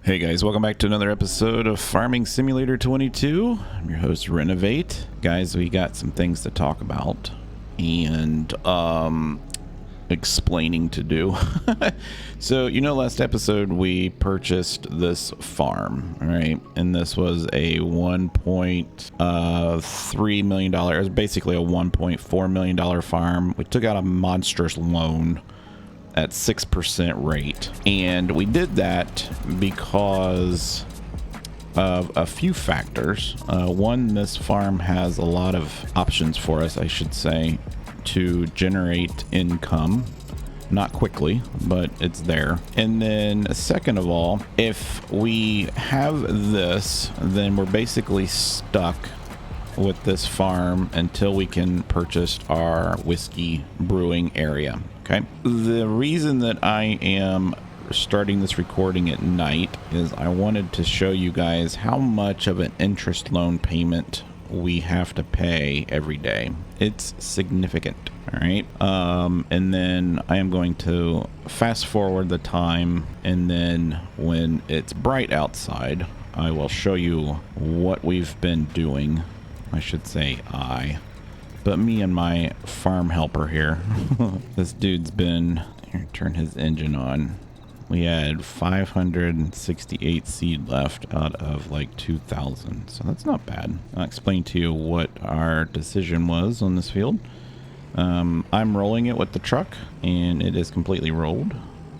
Hey guys, welcome back to another episode of Farming Simulator 22. I'm your host, Renovate. Guys, we got some things to talk about and explaining to do. So, you know, last episode we purchased this farm, right? And this was a $1.3 million, it was basically a $1.4 million farm. We took out a monstrous loan at 6% rate, and we did that because of a few factors. One, this farm has a lot of options for us, I should say, to generate income. Not quickly, but it's there. And then second of all, if we have this, then we're basically stuck with this farm until we can purchase our whiskey brewing area. Okay. The reason that I am starting this recording at night is I wanted to show you guys how much of an interest loan payment we have to pay every day. It's significant. All right. And then I am going to fast forward the time, and then when it's bright outside, I will show you what we've been doing. I should say but me and my farm helper here. This dude's been here, turn his engine on. We had 568 seed left out of like 2,000, so that's not bad. I'll explain to you what our decision was on this field. I'm rolling it with the truck, and it is completely rolled.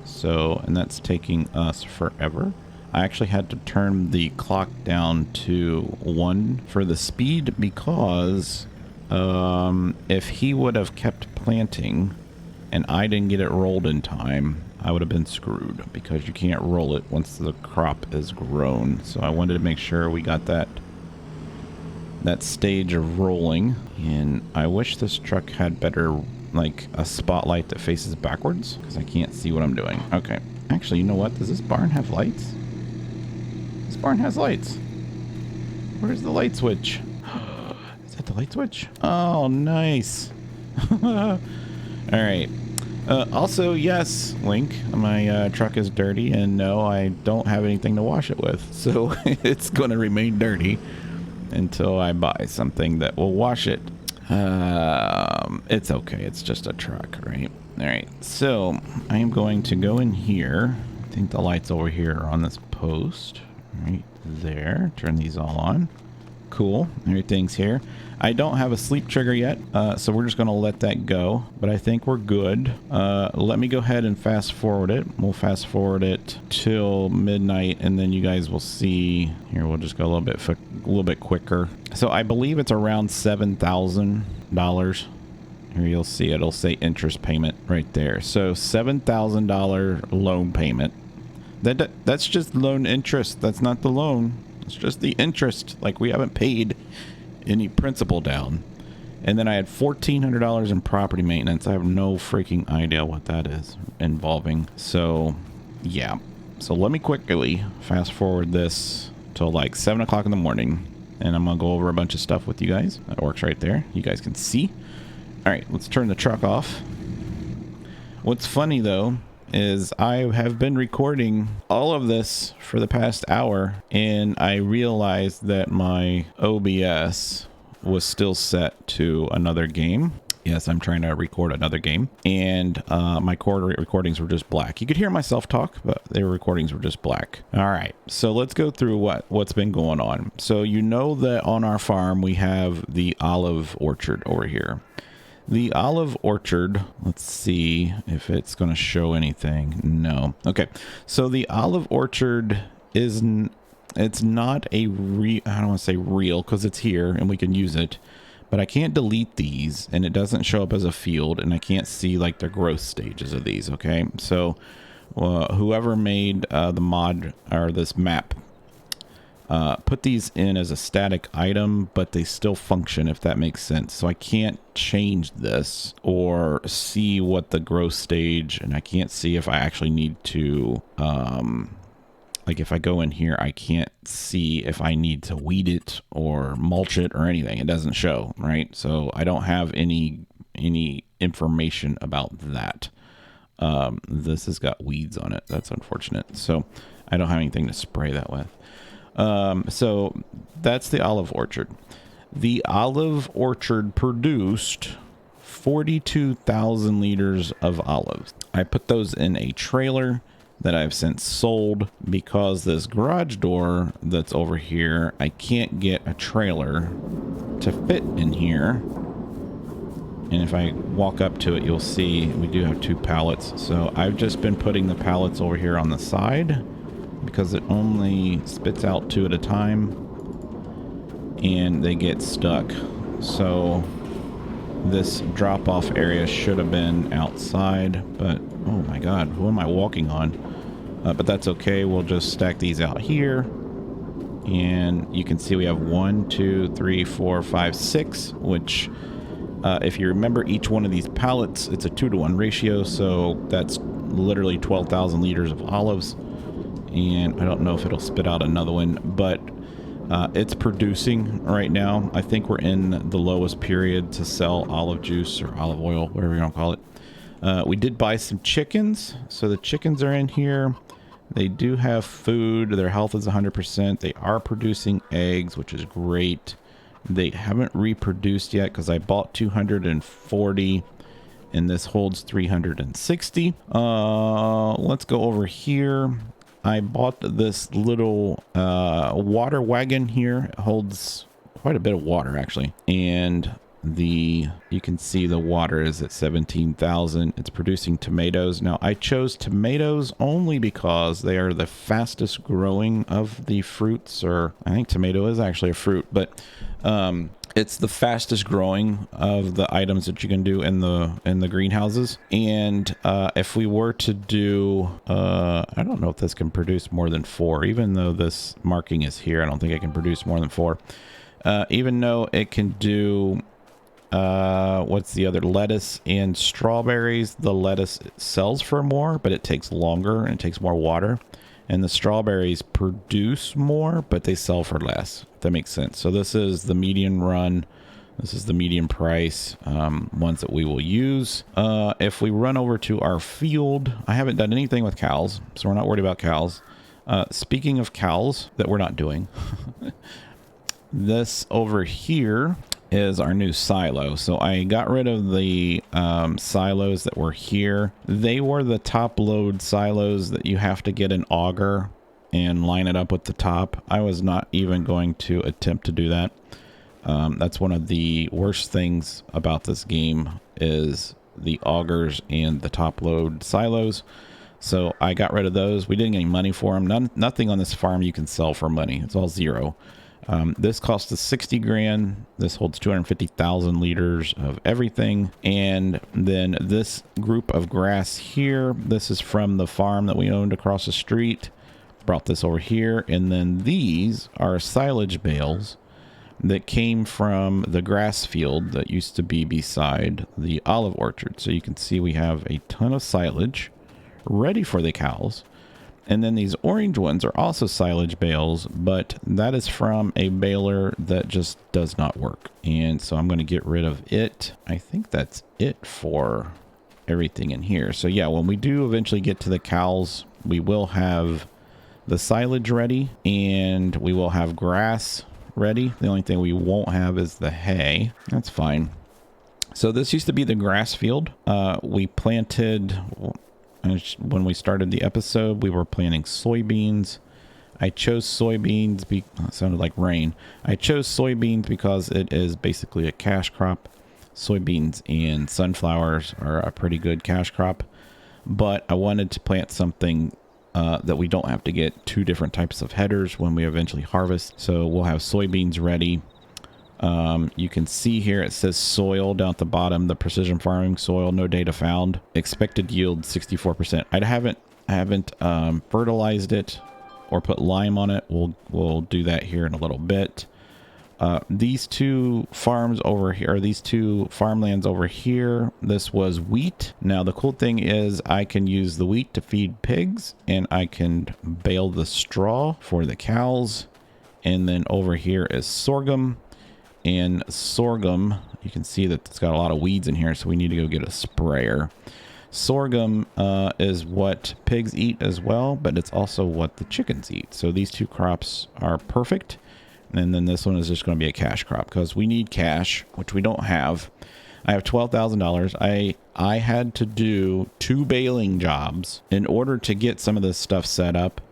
So, and that's taking us forever. I actually had to turn the clock down to 1 for the speed because if he would have kept planting and I didn't get it rolled in time, I would have been screwed because you can't roll it once the crop is grown. So I wanted to make sure we got that stage of rolling. And I wish this truck had better, like a spotlight that faces backwards, because I can't see what I'm doing. Okay. Actually, you know what? Does this barn have lights? This barn has lights. Where's the light switch? Is that the light switch? Oh, nice. All right. Also, yes, Link, my truck is dirty, and no, I don't have anything to wash it with. So it's going to remain dirty until I buy something that will wash it. It's okay. It's just a truck, right? All right. So I am going to go in here. I think the lights over here are on this post right there. Turn these all on. Cool. Everything's here. I don't have a sleep trigger yet, so we're just going to let that go, but I think we're good. Let me go ahead and fast forward it. We'll fast forward it till midnight, and then you guys will see here. We'll just go a little bit quicker. So I believe it's around $7,000. Here you'll see it'll say interest payment right there. So $7,000 loan payment. That's just loan interest. That's not the loan. It's just the interest. Like, we haven't paid any principal down. And then I had $1,400 in property maintenance. I have no freaking idea what that is involving. So yeah, so let me quickly fast forward this till like 7 o'clock in the morning, and I'm gonna go over a bunch of stuff with you guys. That works right there. You guys can see. All right, let's turn the truck off. What's funny though is I have been recording all of this for the past hour, and I realized that my OBS was still set to another game. Yes, I'm trying to record another game, and my recordings were just black. You could hear myself talk, but their recordings were just black. All right, so let's go through what's been going on. So you know that on our farm we have the olive orchard over here. The olive orchard, let's see if it's going to show anything. No. Okay. So the olive orchard it's not I don't want to say real, because it's here and we can use it, but I can't delete these, and it doesn't show up as a field, and I can't see like the growth stages of these. Okay. So whoever made the mod or this map, put these in as a static item, but they still function, if that makes sense. So I can't change this or see what the growth stage, and I can't see if I actually need to, like if I go in here, I can't see if I need to weed it or mulch it or anything. It doesn't show, right? So I don't have any information about that. This has got weeds on it. That's unfortunate. So I don't have anything to spray that with. So that's the olive orchard. The olive orchard produced 42,000 liters of olives. I put those in a trailer that I've since sold because this garage door that's over here, I can't get a trailer to fit in here. And if I walk up to it, you'll see we do have 2 pallets. So I've just been putting the pallets over here on the side because it only spits out 2 at a time and they get stuck. So this drop-off area should have been outside, but oh my god, who am I walking on? But that's okay. We'll just stack these out here, and you can see we have 1, 2, 3, 4, 5, 6, which if you remember, each one of these pallets, it's a 2-to-1 ratio, so that's literally 12,000 liters of olives. And I don't know if it'll spit out another one, but it's producing right now. I think we're in the lowest period to sell olive juice or olive oil, whatever you want to call it. We did buy some chickens, so the chickens are in here. They do have food. Their health is 100%. They are producing eggs, which is great. They haven't reproduced yet because I bought 240 and this holds 360. Let's go over here. I bought this little water wagon here. It holds quite a bit of water actually, and you can see the water is at 17,000. It's producing tomatoes. Now I chose tomatoes only because they are the fastest growing of the fruits, or I think tomato is actually a fruit, but it's the fastest growing of the items that you can do in the greenhouses. And if we were to do I don't know if this can produce more than 4, even though this marking is here. I don't think I can produce more than 4, even though it can do what's the other, lettuce and strawberries. The lettuce sells for more, but it takes longer and it takes more water, and the strawberries produce more but they sell for less, if that makes sense. So this is the median run, this is the median price ones that we will use. If we run over to our field, I haven't done anything with cows, so we're not worried about cows. Speaking of cows that we're not doing, this over here is our new silo. So I got rid of the silos that were here. They were the top load silos that you have to get an auger and line it up with the top. I was not even going to attempt to do that. That's one of the worst things about this game is the augers and the top load silos. So I got rid of those. We didn't get any money for them. Nothing on this farm you can sell for money. It's all zero. This cost us 60 grand. This holds 250,000 liters of everything. And then this group of grass here, this is from the farm that we owned across the street. Brought this over here. And then these are silage bales that came from the grass field that used to be beside the olive orchard. So you can see we have a ton of silage ready for the cows. And then these orange ones are also silage bales, but that is from a baler that just does not work. And so I'm going to get rid of it. I think that's it for everything in here. So yeah, when we do eventually get to the cows, we will have the silage ready and we will have grass ready. The only thing we won't have is the hay. That's fine. So this used to be the grass field. We planted... When we started the episode, we were planting soybeans. I chose soybeans it sounded like rain. I chose soybeans because it is basically a cash crop. Soybeans and sunflowers are a pretty good cash crop, but I wanted to plant something that we don't have to get 2 different types of headers when we eventually harvest. So we'll have soybeans ready. You can see here it says soil down at the bottom, the precision farming soil, no data found. Expected yield 64%. I haven't fertilized it or put lime on it. We'll do that here in a little bit. These 2 farms over here, or these 2 farmlands over here, this was wheat. Now the cool thing is I can use the wheat to feed pigs, and I can bale the straw for the cows. And then over here is sorghum. And sorghum, you can see that it's got a lot of weeds in here, so we need to go get a sprayer. Sorghum is what pigs eat as well, but it's also what the chickens eat. So these two crops are perfect. And then this one is just going to be a cash crop because we need cash, which we don't have. I have $12,000. I had to do 2 baling jobs in order to get some of this stuff set up,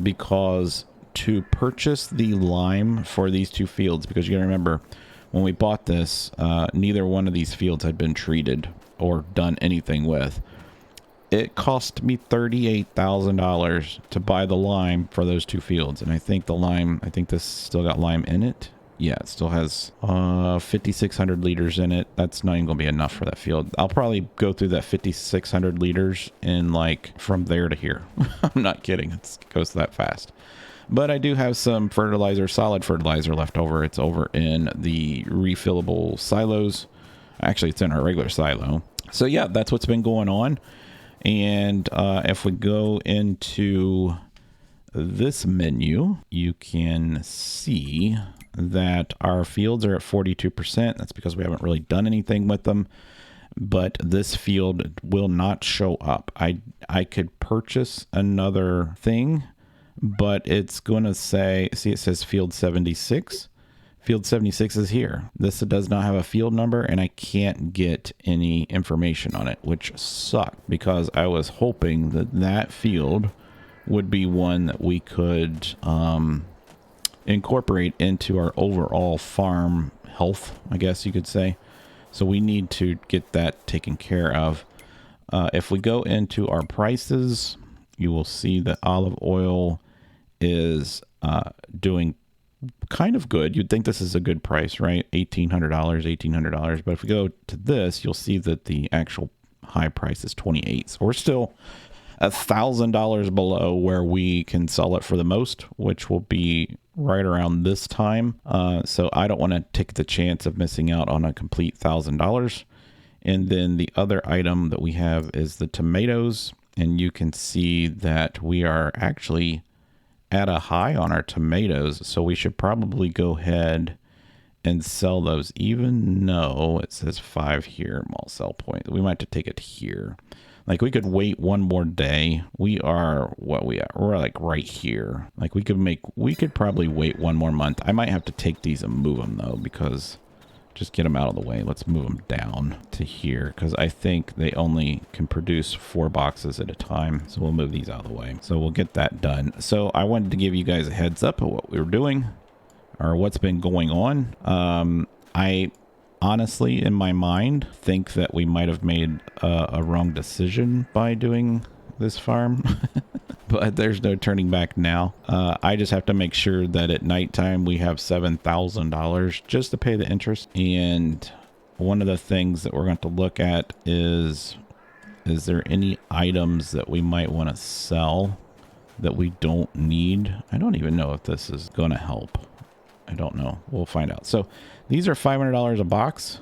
because to purchase the lime for these 2 fields, because you got to remember, when we bought this, neither one of these fields had been treated or done anything with. It cost me $38,000 to buy the lime for those 2 fields. And I think the lime, I think this still got lime in it. Yeah, it still has 5,600 liters in it. That's not even going to be enough for that field. I'll probably go through that 5,600 liters in like from there to here. I'm not kidding. It goes that fast. But I do have some fertilizer, solid fertilizer left over. It's over in the refillable silos. Actually, it's in our regular silo. So yeah, that's what's been going on. And if we go into this menu, you can see that our fields are at 42%. That's because we haven't really done anything with them. But this field will not show up. I could purchase another thing, but it's going to say, see, it says field 76. Field 76 is here. This does not have a field number, and I can't get any information on it, which sucked because I was hoping that that field would be one that we could incorporate into our overall farm health, I guess you could say. So we need to get that taken care of. If we go into our prices, you will see that olive oil is doing kind of good. You'd think this is a good price, right? $1,800. But if we go to this, you'll see that the actual high price is $28. So we're still $1,000 below where we can sell it for the most, which will be right around this time. So I don't want to take the chance of missing out on a complete $1,000. And then the other item that we have is the tomatoes. And you can see that we are actually at a high on our tomatoes. So we should probably go ahead and sell those, even though it says 5 here, mall sell point. We might have to take it here. Like we could wait one more day. We are what we are. We're like right here. Like we could probably wait one more month. I might have to take these and move them though, because just get them out of the way. Let's move them down to here because I think they only can produce 4 boxes at a time. So we'll move these out of the way. So we'll get that done. So I wanted to give you guys a heads up of what we were doing or what's been going on. I honestly, in my mind, think that we might have made a wrong decision by doing this farm. But there's no turning back now. I just have to make sure that at nighttime we have $7,000 just to pay the interest. And one of the things that we're going to look at is there any items that we might want to sell that we don't need? I don't even know if this is going to help. I don't know. We'll find out. So these are $500 a box,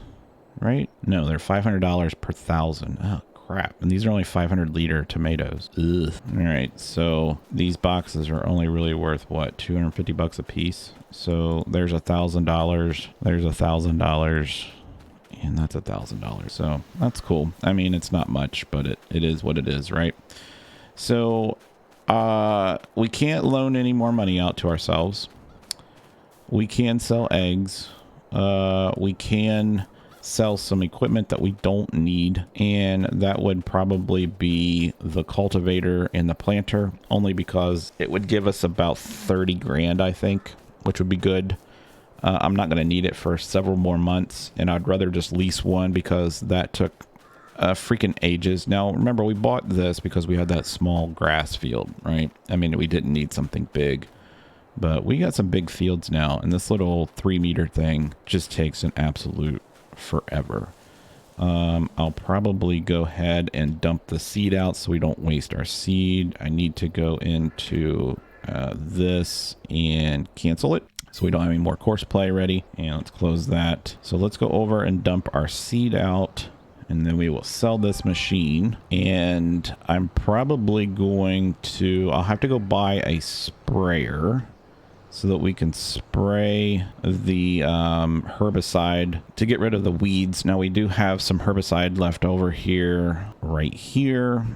right? No, they're $500 per 1,000. Oh, crap. And these are only 500 liter tomatoes. Ugh. All right. So these boxes are only really worth what? $250 a piece. So there's $1,000. There's $1,000. And that's $1,000. So that's cool. I mean, it's not much, but it is what it is, right? So we can't loan any more money out to ourselves. We can sell eggs. We can sell some equipment that we don't need. And that would probably be the cultivator and the planter, only because it would give us about 30 grand, I think, which would be good. I'm not going to need it for several more months. And I'd rather just lease one because that took freaking ages. Now, remember, we bought this because we had that small grass field, right? I mean, we didn't need something big. But we got some big fields now, and this little 3-meter thing just takes an absolute forever. I'll probably go ahead and dump the seed out so we don't waste our seed. I need to go into this and cancel it so we don't have any more course play ready. And let's close that. So let's go over and dump our seed out. And then we will sell this machine. And I'm probably going to... I'll have to go buy a sprayer. so that we can spray the herbicide to get rid of the weeds. Now we do have some herbicide left over here, right here,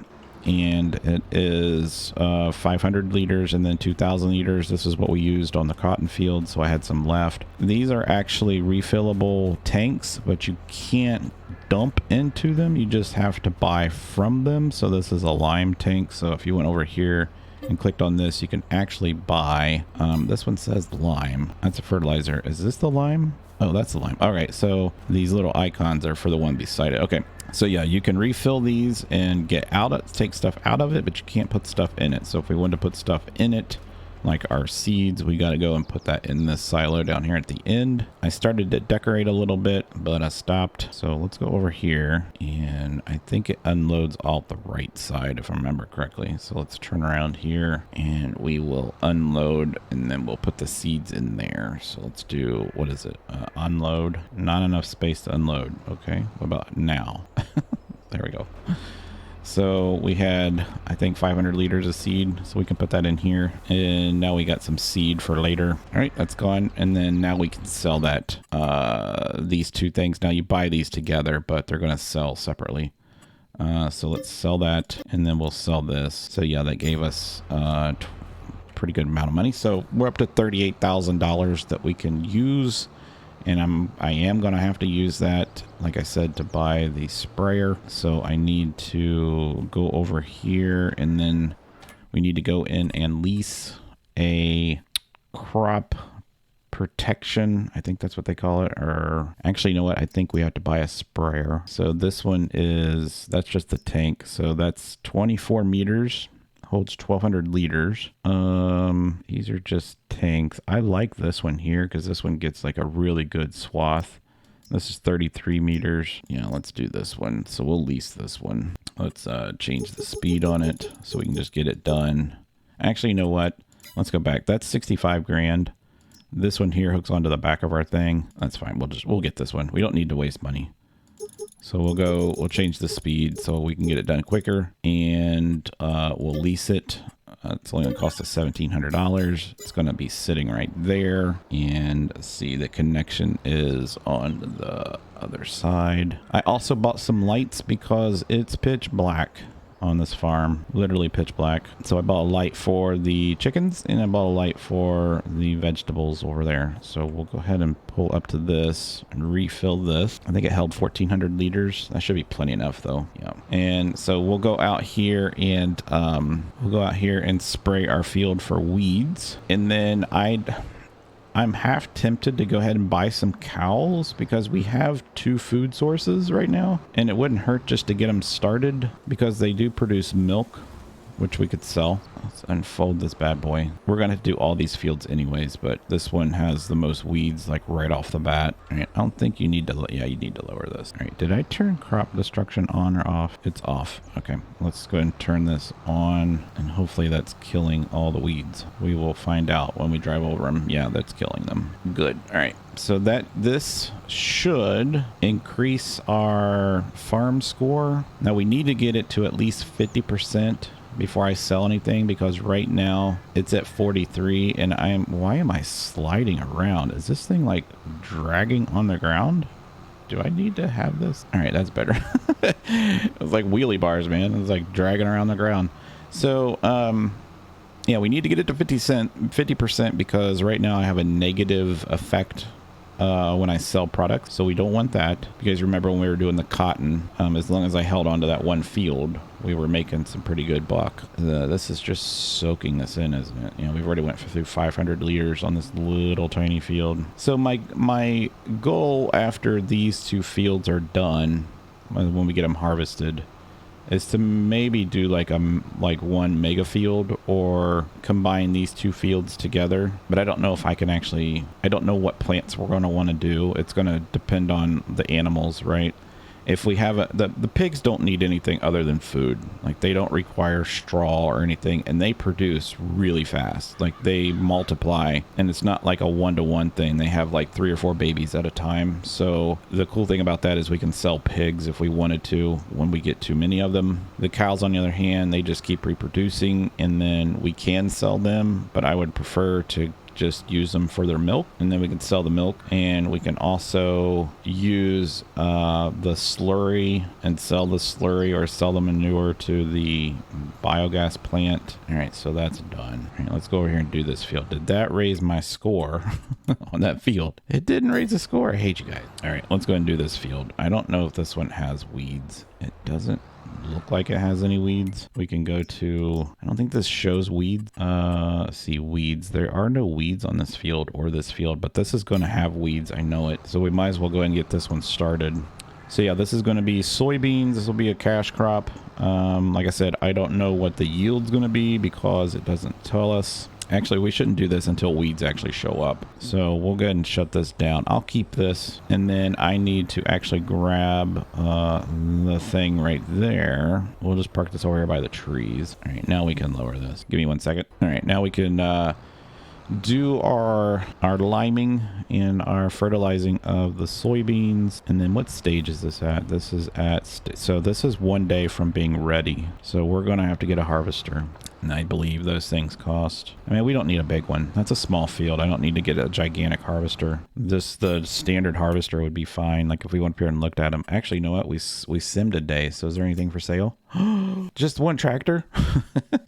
and it is 500 liters and then 2,000 liters. This is what we used on the cotton field, so I had some left. These are actually refillable tanks, but you can't dump into them. You just have to buy from them. So this is a lime tank. So if you went over here and clicked on this, you can actually buy, this one says lime. That's a fertilizer. Is this the lime? Oh, that's the lime. All right, so these little icons are for the one beside it. Okay, so yeah, you can refill these and take stuff out of it, but you can't put stuff in it. So if we want to put stuff in it, like our seeds, we got to go and put that in this silo down here at the end. I started to decorate a little bit, but I stopped. So let's go over here, and I think it unloads all the right side, if I remember correctly. So let's turn around here, and we will unload, and then we'll put the seeds in there. So let's do, what is it? Unload. Not enough space to unload. Okay, what about now? There we go. So we had, I think, 500 liters of seed, so we can put that in here. And now we got some seed for later. All right, that's gone. And then now we can sell that, these two things. Now you buy these together, but they're going to sell separately. So let's sell that, and then we'll sell this. So yeah, that gave us a pretty good amount of money. So we're up to $38,000 that we can use. And I am going to have to use that, like I said, to buy the sprayer. So I need to go over here, and then we need to go in and lease a crop protection. I think that's what they call it. Or actually, you know what? I think we have to buy a sprayer. So this one is, that's just the tank. So that's 24 meters. Holds 1,200 liters. These are just tanks. I like this one here because this one gets like a really good swath. This is 33 meters. Yeah, let's do this one. So we'll lease this one. Let's change the speed on it so we can just get it done. Actually, you know what? Let's go back. That's 65 grand. This one here hooks onto the back of our thing. That's fine. We'll get this one. We don't need to waste money. So we'll change the speed so we can get it done quicker, and we'll lease it. It's only going to cost us $1,700. It's going to be sitting right there. And see, the connection is on the other side. I also bought some lights because it's pitch black on this farm, literally pitch black. So I bought a light for the chickens, and I bought a light for the vegetables over there. So we'll go ahead and pull up to this and refill this. I think it held 1,400 liters. That should be plenty enough though. Yeah. And so we'll go out here and spray our field for weeds. And then I'm half tempted to go ahead and buy some cows because we have 2 food sources right now, and it wouldn't hurt just to get them started because they do produce milk, which we could sell. Let's unfold this bad boy. We're going to do all these fields anyways, but this one has the most weeds like right off the bat. All right, I don't think you need to, yeah, you need to lower this. All right, did I turn crop destruction on or off? It's off. Okay, let's go ahead and turn this on, and hopefully that's killing all the weeds. We will find out when we drive over them. Yeah, that's killing them. Good. All right. So this should increase our farm score. Now we need to get it to at least 50% before I sell anything, because right now it's at 43, and why am I sliding around? Is this thing like dragging on the ground? Do I need to have this? All right, that's better. It was like wheelie bars, man. It was like dragging around the ground. So, yeah, we need to get it to 50% because right now I have a negative effect when I sell products. So we don't want that. You guys remember when we were doing the cotton, as long as I held on to that one field, we were making some pretty good buck. This is just soaking this in, isn't it? You know, we've already went through 500 liters on this little tiny field. So my goal after these 2 fields are done, when we get them harvested, is to maybe do like one mega field or combine these 2 fields together. But I don't know if I can actually, I don't know what plants we're going to want to do. It's going to depend on the animals, right? If we have the pigs don't need anything other than food. Like, they don't require straw or anything, and they produce really fast. Like, they multiply, and it's not like a 1-to-1 thing. They have like 3 or 4 babies at a time. So the cool thing about that is we can sell pigs if we wanted to when we get too many of them. The cows, on the other hand, they just keep reproducing, and then we can sell them, but I would prefer to just use them for their milk, and then we can sell the milk, and we can also use the slurry and sell the slurry or sell the manure to the biogas plant. All right, so that's done. All right, let's go over here and do this field. Did that raise my score on that field? It didn't raise the score. I hate you guys. All right, let's go ahead and do this field. I don't know if this one has weeds. It doesn't look like it has any weeds. We can go to, I don't think this shows weeds. See weeds. There are no weeds on this field or this field, but this is going to have weeds. I know it. So we might as well go ahead and get this one started. So yeah, this is going to be soybeans. This will be a cash crop. Like I said, I don't know what the yield's going to be because it doesn't tell us. Actually, we shouldn't do this until weeds actually show up. So we'll go ahead and shut this down. I'll keep this. And then I need to actually grab the thing right there. We'll just park this over here by the trees. All right, now we can lower this. Give me 1 second. All right, now we can do our liming and our fertilizing of the soybeans. And then what stage is this at? This is at, so this is 1 day from being ready. So we're going to have to get a harvester. And I believe those things cost, I mean, we don't need a big one. That's a small field. I don't need to get a gigantic harvester. Just the standard harvester would be fine. Like if we went up here and looked at them. Actually, you know what? We simmed a day. So is there anything for sale? Just one tractor?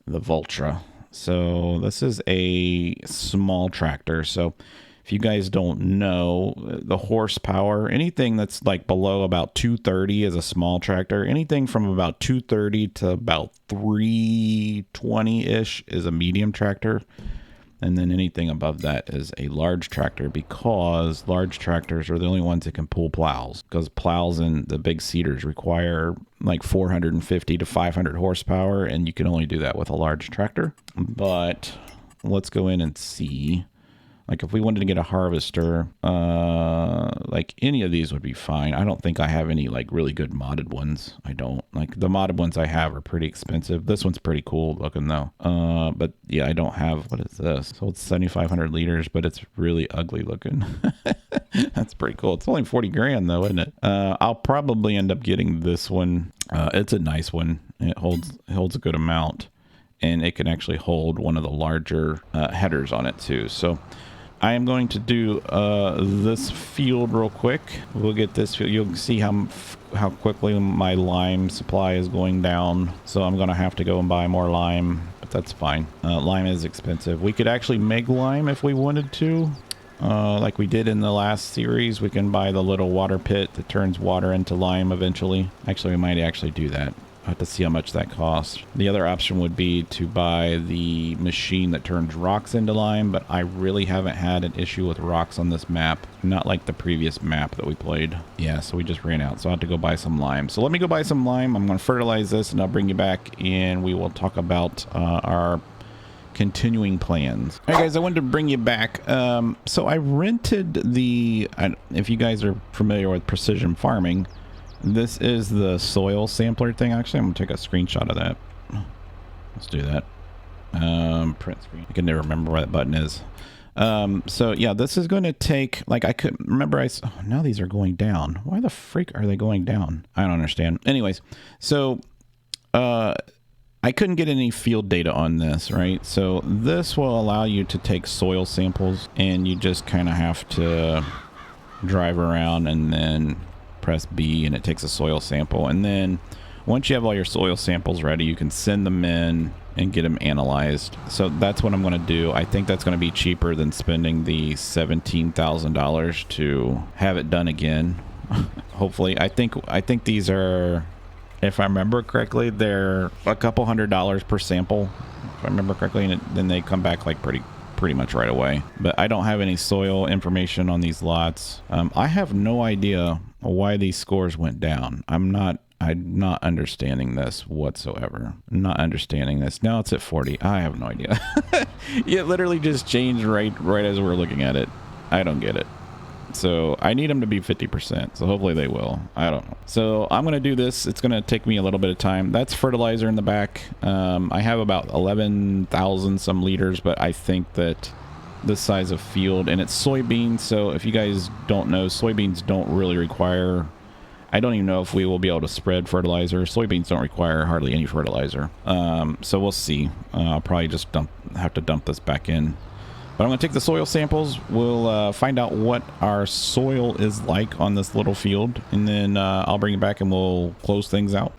The Vultra. So this is a small tractor. So if you guys don't know, the horsepower, anything that's like below about 230 is a small tractor. Anything from about 230 to about 320-ish is a medium tractor. And then anything above that is a large tractor, because large tractors are the only ones that can pull plows, because plows and the big seeders require like 450 to 500 horsepower, and you can only do that with a large tractor. But let's go in and see. Like if we wanted to get a harvester, like any of these would be fine. I don't think I have any like really good modded ones. I don't. Like the modded ones I have are pretty expensive. This one's pretty cool looking though. But yeah, I don't have, what is this? So it's 7,500 liters, but it's really ugly looking. That's pretty cool. It's only 40 grand though, isn't it? I'll probably end up getting this one. It's a nice one. It holds a good amount, and it can actually hold one of the larger headers on it too. So I am going to do this field real quick. We'll get this field. You'll see how quickly my lime supply is going down. So I'm going to have to go and buy more lime, but that's fine. Lime is expensive. We could actually make lime if we wanted to. Like we did in the last series. We can buy the little water pit that turns water into lime eventually. Actually, we might actually do that. I have to see how much that costs. The other option would be to buy the machine that turns rocks into lime, but I really haven't had an issue with rocks on this map. Not like the previous map that we played. Yeah, so we just ran out, so I have to go buy some lime. So let me go buy some lime. I'm going to fertilize this, and I'll bring you back, and we will talk about our continuing plans. All right, guys, I wanted to bring you back. So I rented the, if you guys are familiar with precision farming, this is the soil sampler thing. Actually, I'm gonna take a screenshot of that. Let's do that. Print screen. I can never remember where that button is. So yeah, this is going to take, like, I couldn't remember. Oh, now these are going down. Why the freak are they going down? I don't understand. Anyways, so I couldn't get any field data on this, right? So this will allow you to take soil samples, and you just kind of have to drive around and then press B, and it takes a soil sample. And then once you have all your soil samples ready, you can send them in and get them analyzed. So that's what I'm going to do. I think that's going to be cheaper than spending the $17,000 to have it done again. Hopefully. I think these are, if I remember correctly, they're a couple $100s per sample, if I remember correctly, and then they come back like pretty much right away. But I don't have any soil information on these lots. I have no idea why these scores went down. I'm not understanding this whatsoever. Not understanding this. Now it's at 40. I have no idea. It literally just changed right as we're looking at it. I don't get it. So I need them to be 50%. So hopefully they will. I don't know. So I'm going to do this. It's going to take me a little bit of time. That's fertilizer in the back. I have about 11,000 some liters, but I think that this size of field, and it's soybeans. So if you guys don't know, soybeans don't really require, I don't even know if we will be able to spread fertilizer. Soybeans don't require hardly any fertilizer. So we'll see. I'll probably just have to dump this back in. But I'm going to take the soil samples. We'll find out what our soil is like on this little field, and then I'll bring it back and we'll close things out.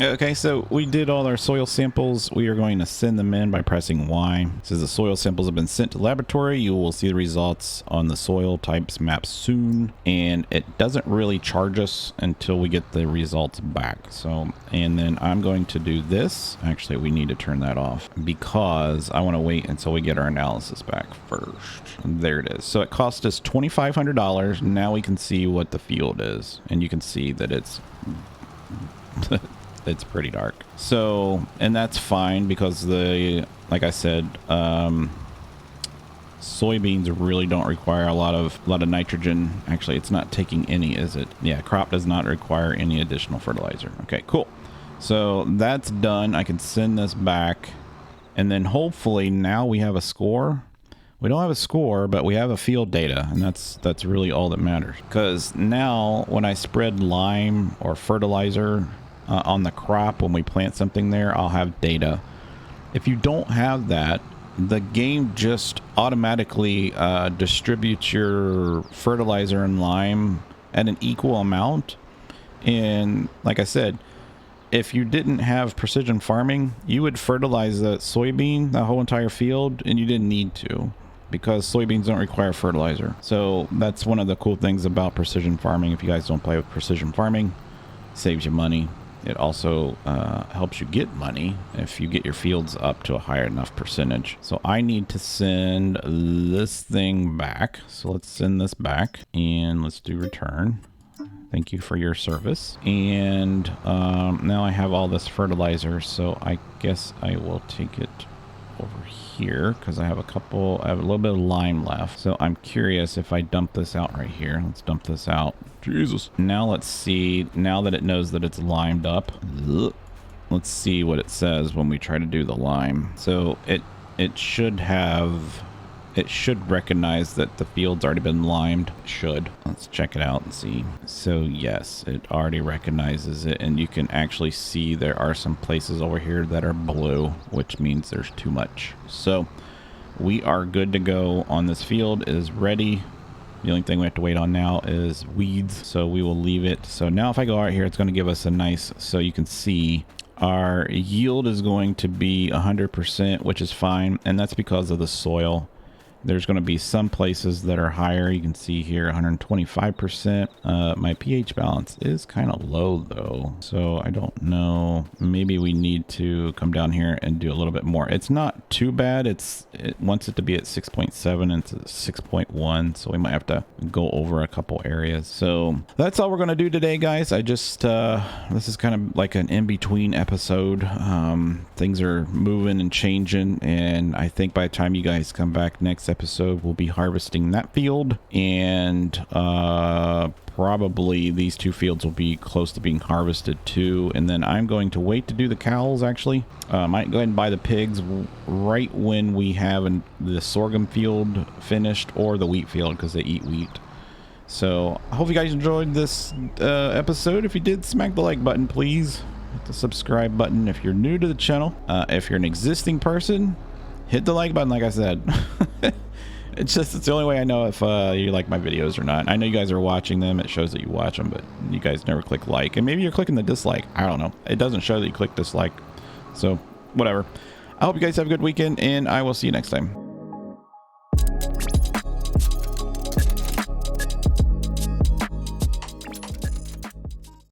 Okay, so we did all our soil samples. We are going to send them in by pressing Y. It says the soil samples have been sent to laboratory. You will see the results on the soil types map soon. And it doesn't really charge us until we get the results back. So, and then I'm going to do this. Actually, we need to turn that off because I want to wait until we get our analysis back first. There it is. So it cost us $2,500. Now we can see what the field is. And you can see that it's... it's pretty dark. So, and that's fine because like I said, soybeans really don't require a lot of nitrogen. Actually, it's not taking any, is it? Yeah, crop does not require any additional fertilizer. Okay, cool. So that's done. I can send this back, and then hopefully now we have a score. We don't have a score, but we have a field data, and that's really all that matters. Because now when I spread lime or fertilizer on the crop, when we plant something there, I'll have data. If you don't have that, the game just automatically distributes your fertilizer and lime at an equal amount. And like I said, if you didn't have precision farming, you would fertilize that soybean, that whole entire field, and you didn't need to, because soybeans don't require fertilizer. So that's one of the cool things about precision farming. If you guys don't play with precision farming, it saves you money. It also helps you get money if you get your fields up to a higher enough percentage. So I need to send this thing back. So let's send this back and let's do return. Thank you for your service. And now I have all this fertilizer. So I guess I will take it over here because I have a little bit of lime left. So I'm curious if I dump this out right here. Let's dump this out. Jesus. Now let's see, now that it knows that it's limed up, let's see what it says when we try to do the lime. So it should recognize that the field's already been limed. It should. Let's check it out and see. So yes, it already recognizes it, and you can actually see there are some places over here that are blue, which means there's too much. So we are good to go on this field. It is ready. The only thing we have to wait on now is weeds, so we will leave it. So now if I go out here, it's going to give us a nice, so you can see our yield is going to be 100%, which is fine, and that's because of the soil. There's going to be some places that are higher. You can see here 125%. My pH balance is kind of low though, so I don't know. Maybe we need to come down here and do a little bit more. It's not too bad. It wants it to be at 6.7 and it's at 6.1, so we might have to go over a couple areas. So that's all we're going to do today, guys. I just this is kind of like an in-between episode. Things are moving and changing, and I think by the time you guys come back next episode, we'll be harvesting that field, and probably these two fields will be close to being harvested too. And then I'm going to wait to do the cows. Actually, might go ahead and buy the pigs right when we have the sorghum field finished or the wheat field, because they eat wheat. So I hope you guys enjoyed this episode. If you did, smack the like button, please. Hit the subscribe button if you're new to the channel. If you're an existing person, hit the like button, like I said. It's the only way I know if you like my videos or not. I know you guys are watching them. It shows that you watch them, but you guys never click like. And maybe you're clicking the dislike. I don't know. It doesn't show that you click dislike. So, whatever. I hope you guys have a good weekend, and I will see you next time.